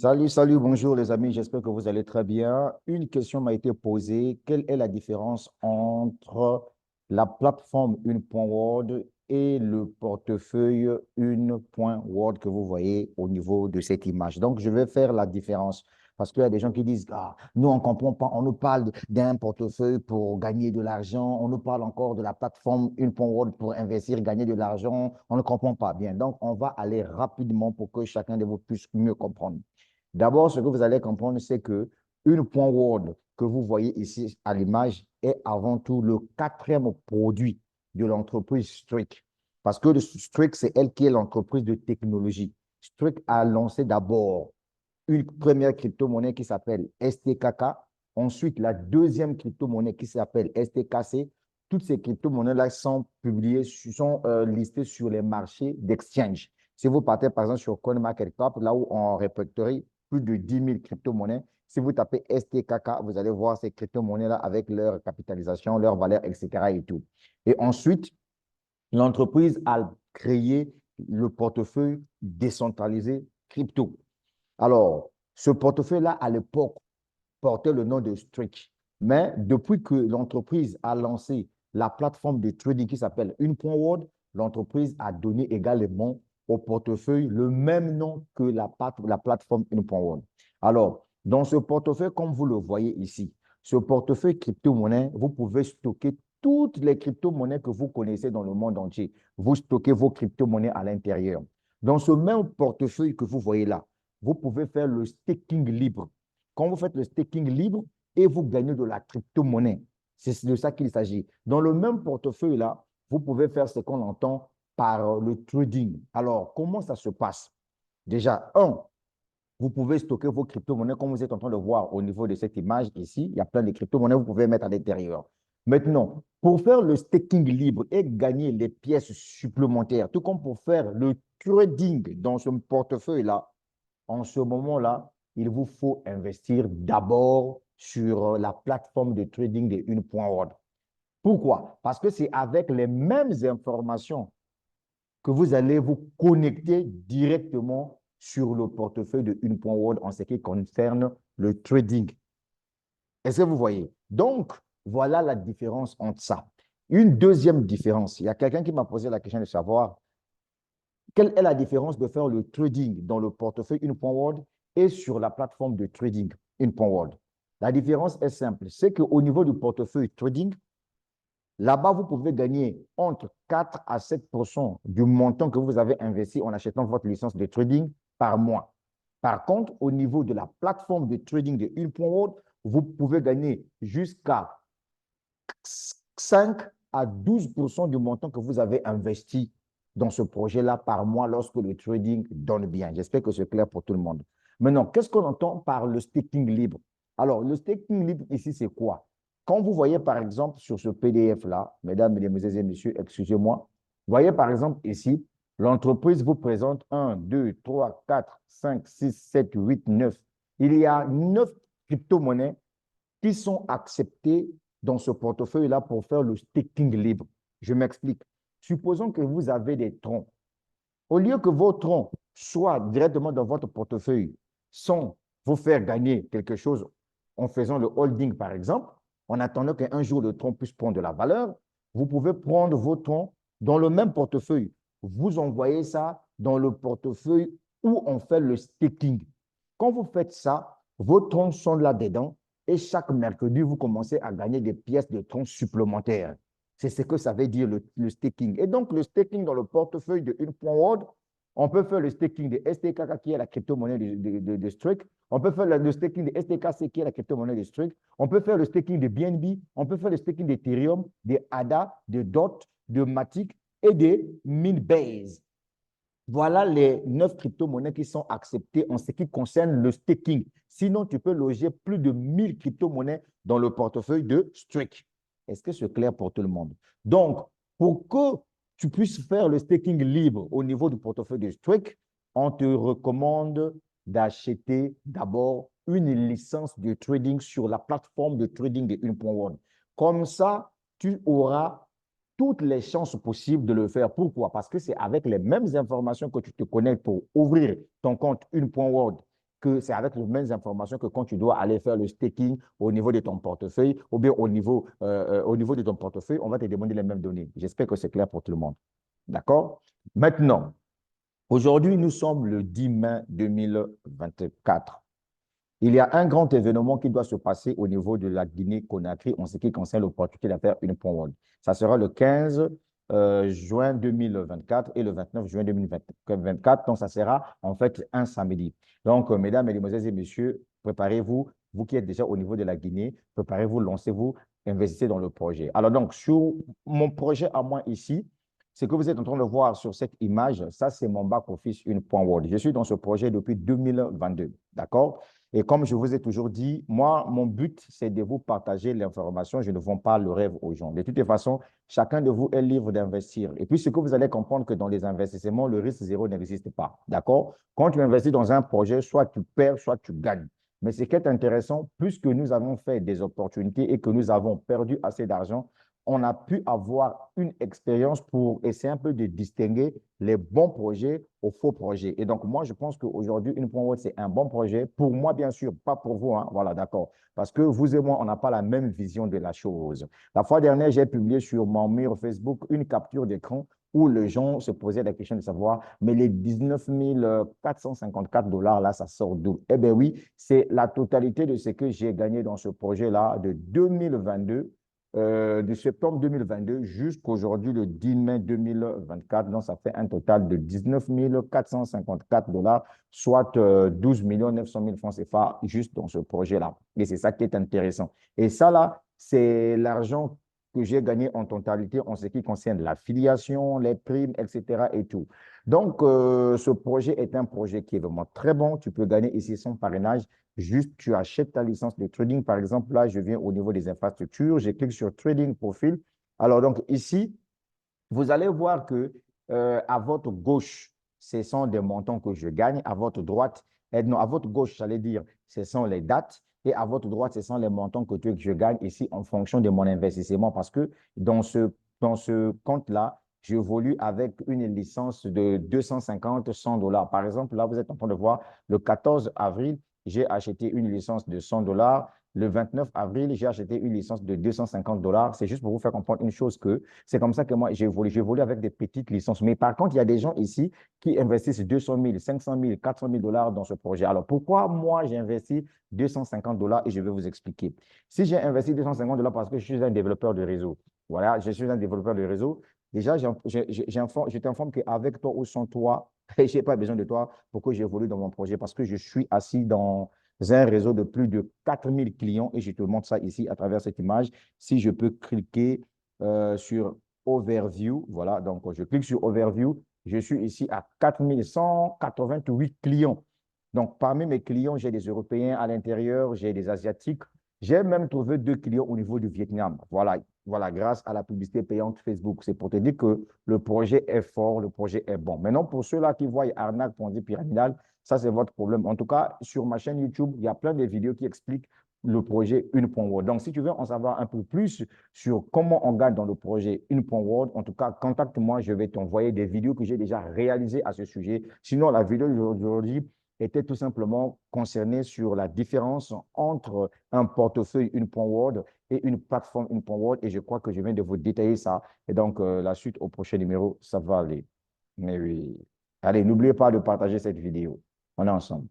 Salut, salut, bonjour les amis, j'espère que vous allez très bien. Une question m'a été posée, quelle est la différence entre la plateforme Une.World et le portefeuille Une.World que vous voyez au niveau de cette image? Donc, je vais faire la différence parce qu'il y a des gens qui disent, ah, nous, on ne comprend pas, on nous parle d'un portefeuille pour gagner de l'argent, on nous parle encore de la plateforme Une.World pour investir, gagner de l'argent, on ne comprend pas bien. Donc, on va aller rapidement pour que chacun de vous puisse mieux comprendre. D'abord, ce que vous allez comprendre, c'est que une point Word que vous voyez ici à l'image est avant tout le quatrième produit de l'entreprise Strict. Parce que Strict, c'est elle qui est l'entreprise de technologie. Strict a lancé d'abord une première crypto-monnaie qui s'appelle STKK. Ensuite, la deuxième crypto-monnaie qui s'appelle STKC. Toutes ces crypto-monnaies-là sont publiées, sont listées sur les marchés d'exchange. Si vous partez par exemple sur CoinMarketCap, là où on répertorie plus de 10 000 crypto-monnaies, si vous tapez STKK, vous allez voir ces crypto-monnaies-là avec leur capitalisation, leur valeur, etc. et tout. Et ensuite, l'entreprise a créé le portefeuille décentralisé crypto. Alors, ce portefeuille-là, à l'époque, portait le nom de Strict. Mais depuis que l'entreprise a lancé la plateforme de trading qui s'appelle Une.World, l'entreprise a donné également au portefeuille le même nom que la plateforme Une.World. Alors, dans ce portefeuille, comme vous le voyez ici, ce portefeuille crypto-monnaie, vous pouvez stocker toutes les crypto-monnaies que vous connaissez dans le monde entier. Vous stockez vos crypto-monnaies à l'intérieur. Dans ce même portefeuille que vous voyez là, vous pouvez faire le staking libre. Quand vous faites le staking libre et vous gagnez de la crypto-monnaie, c'est de ça qu'il s'agit. Dans le même portefeuille-là, vous pouvez faire ce qu'on entend par le trading. Alors, comment ça se passe? Déjà, vous pouvez stocker vos crypto-monnaies comme vous êtes en train de voir au niveau de cette image ici. Il y a plein de crypto-monnaies que vous pouvez mettre à l'intérieur. Maintenant, pour faire le staking libre et gagner les pièces supplémentaires, tout comme pour faire le trading dans ce portefeuille-là, en ce moment-là, il vous faut investir d'abord sur la plateforme de trading de Une.Org. Pourquoi? Parce que c'est avec les mêmes informations que vous allez vous connecter directement sur le portefeuille de Une.Org en ce qui concerne le trading. Est-ce que vous voyez? Donc, voilà la différence entre ça. Une deuxième différence, il y a quelqu'un qui m'a posé la question de savoir quelle est la différence de faire le trading dans le portefeuille Une.World et sur la plateforme de trading Une.World? La différence est simple. C'est qu'au niveau du portefeuille trading, là-bas, vous pouvez gagner entre 4 à 7 du montant que vous avez investi en achetant votre licence de trading par mois. Par contre, au niveau de la plateforme de trading de Une.World, vous pouvez gagner jusqu'à 5 à 12 du montant que vous avez investi dans ce projet-là par mois lorsque le trading donne bien. J'espère que c'est clair pour tout le monde. Maintenant, qu'est-ce qu'on entend par le staking libre? Alors, le staking libre ici, c'est quoi? Quand vous voyez, par exemple, sur ce PDF-là, mesdames, mesdemoiselles et messieurs, excusez-moi, voyez, par exemple, ici, l'entreprise vous présente 1, 2, 3, 4, 5, 6, 7, 8, 9. Il y a 9 crypto-monnaies qui sont acceptées dans ce portefeuille-là pour faire le staking libre. Je m'explique. Supposons que vous avez des troncs. Au lieu que vos troncs soient directement dans votre portefeuille sans vous faire gagner quelque chose en faisant le holding, par exemple, en attendant qu'un jour le tronc puisse prendre de la valeur, vous pouvez prendre vos troncs dans le même portefeuille. Vous envoyez ça dans le portefeuille où on fait le staking. Quand vous faites ça, vos troncs sont là-dedans et chaque mercredi, vous commencez à gagner des pièces de troncs supplémentaires. C'est ce que ça veut dire le staking. Et donc, le staking dans le portefeuille de Une.World, on peut faire le staking de STKK qui est la crypto-monnaie de Strike. On peut faire le staking de STKC qui est la crypto-monnaie de Strike. On peut faire le staking de BNB. On peut faire le staking d'Ethereum, de ADA, de DOT, de Matic et de Minbase. Voilà les 9 crypto-monnaies qui sont acceptées en ce qui concerne le staking. Sinon, tu peux loger plus de 1000 crypto-monnaies dans le portefeuille de Strike. Est-ce que c'est clair pour tout le monde? Donc, pour que tu puisses faire le staking libre au niveau du portefeuille de Strike, on te recommande d'acheter d'abord une licence de trading sur la plateforme de trading de Une.World. Comme ça, tu auras toutes les chances possibles de le faire. Pourquoi? Parce que c'est avec les mêmes informations que tu te connectes pour ouvrir ton compte Une.World que c'est avec les mêmes informations que quand tu dois aller faire le staking au niveau de ton portefeuille ou bien au niveau de ton portefeuille, on va te demander les mêmes données. J'espère que c'est clair pour tout le monde. D'accord? Maintenant, aujourd'hui, nous sommes le 10 mai 2024. Il y a un grand événement qui doit se passer au niveau de la Guinée-Conakry en ce qui concerne l'opportunité d'affaires une point world. Ça sera le 15 juin 2024 et le 29 juin 2024. Donc, ça sera en fait un samedi. Donc, mesdames, mesdemoiselles et messieurs, préparez-vous. Vous qui êtes déjà au niveau de la Guinée, préparez-vous, lancez-vous, investissez dans le projet. Alors donc, sur mon projet à moi ici, ce que vous êtes en train de voir sur cette image, ça, c'est mon back-office une point world. Je suis dans ce projet depuis 2022. D'accord? Et comme je vous ai toujours dit, moi, mon but, c'est de vous partager l'information. Je ne vends pas le rêve aux gens. De toute façon, chacun de vous est libre d'investir. Et puis, ce que vous allez comprendre que dans les investissements, le risque zéro n'existe pas. D'accord? Quand tu investis dans un projet, soit tu perds, soit tu gagnes. Mais ce qui est intéressant, plus que nous avons fait des opportunités et que nous avons perdu assez d'argent, on a pu avoir une expérience pour essayer un peu de distinguer les bons projets aux faux projets. Et donc, moi, je pense qu'aujourd'hui, une point web, c'est un bon projet. Pour moi, bien sûr, pas pour vous. Hein. Voilà, d'accord. Parce que vous et moi, on n'a pas la même vision de la chose. La fois dernière, j'ai publié sur mon mur Facebook une capture d'écran où les gens se posaient la question de savoir, mais les 19 454 dollars, là, ça sort d'où? Eh bien oui, c'est la totalité de ce que j'ai gagné dans ce projet-là de 2022 de septembre 2022 jusqu'aujourd'hui, le 10 mai 2024. Donc, ça fait un total de 19 454 dollars, soit 12 900 000 francs CFA juste dans ce projet-là. Et c'est ça qui est intéressant. Et ça, là, c'est l'argent que j'ai gagné en totalité en ce qui concerne l'affiliation, les primes, etc. et tout. Donc, ce projet est un projet qui est vraiment très bon. Tu peux gagner ici son parrainage. Juste, tu achètes ta licence de trading. Par exemple, là, je viens au niveau des infrastructures. Je clique sur Trading Profil. Alors, donc, ici, vous allez voir que à votre gauche, ce sont des montants que je gagne. À votre droite, non, à votre gauche, j'allais dire, ce sont les dates. Et à votre droite, ce sont les montants que je gagne ici en fonction de mon investissement. Parce que dans ce compte-là, j'évolue avec une licence de 250, 100 dollars. Par exemple, là, vous êtes en train de voir, le 14 avril, j'ai acheté une licence de 100 dollars. Le 29 avril, j'ai acheté une licence de 250 dollars. C'est juste pour vous faire comprendre une chose que c'est comme ça que moi, j'évolue. J'évolue avec des petites licences. Mais par contre, il y a des gens ici qui investissent 200 000, 500 000, 400 000 dollars dans ce projet. Alors, pourquoi moi, j'ai investi 250 dollars et je vais vous expliquer. Si j'ai investi 250 dollars parce que je suis un développeur de réseau, voilà, je suis un développeur de réseau, déjà, je t'informe qu'avec toi ou sans toi, je n'ai pas besoin de toi pour que j'évolue dans mon projet parce que je suis assis dans un réseau de plus de 4000 clients et je te montre ça ici à travers cette image. Si je peux cliquer sur Overview, voilà, donc je clique sur Overview, je suis ici à 4188 clients. Donc, parmi mes clients, j'ai des Européens à l'intérieur, j'ai des Asiatiques. J'ai même trouvé 2 clients au niveau du Vietnam. Voilà, voilà, grâce à la publicité payante Facebook. C'est pour te dire que le projet est fort, le projet est bon. Maintenant, pour ceux-là qui voient arnaque, Ponzi, pyramidal, ça, c'est votre problème. En tout cas, sur ma chaîne YouTube, il y a plein de vidéos qui expliquent le projet Une Point World. Donc, si tu veux en savoir un peu plus sur comment on gagne dans le projet Une Point World, en tout cas, contacte-moi, je vais t'envoyer des vidéos que j'ai déjà réalisées à ce sujet. Sinon, la vidéo d'aujourd'hui était tout simplement concernée sur la différence entre un portefeuille Une Point World et une plateforme Une Point World. Et je crois que je viens de vous détailler ça. Et donc, la suite au prochain numéro, ça va aller. Mais oui. Allez, n'oubliez pas de partager cette vidéo. On est ensemble.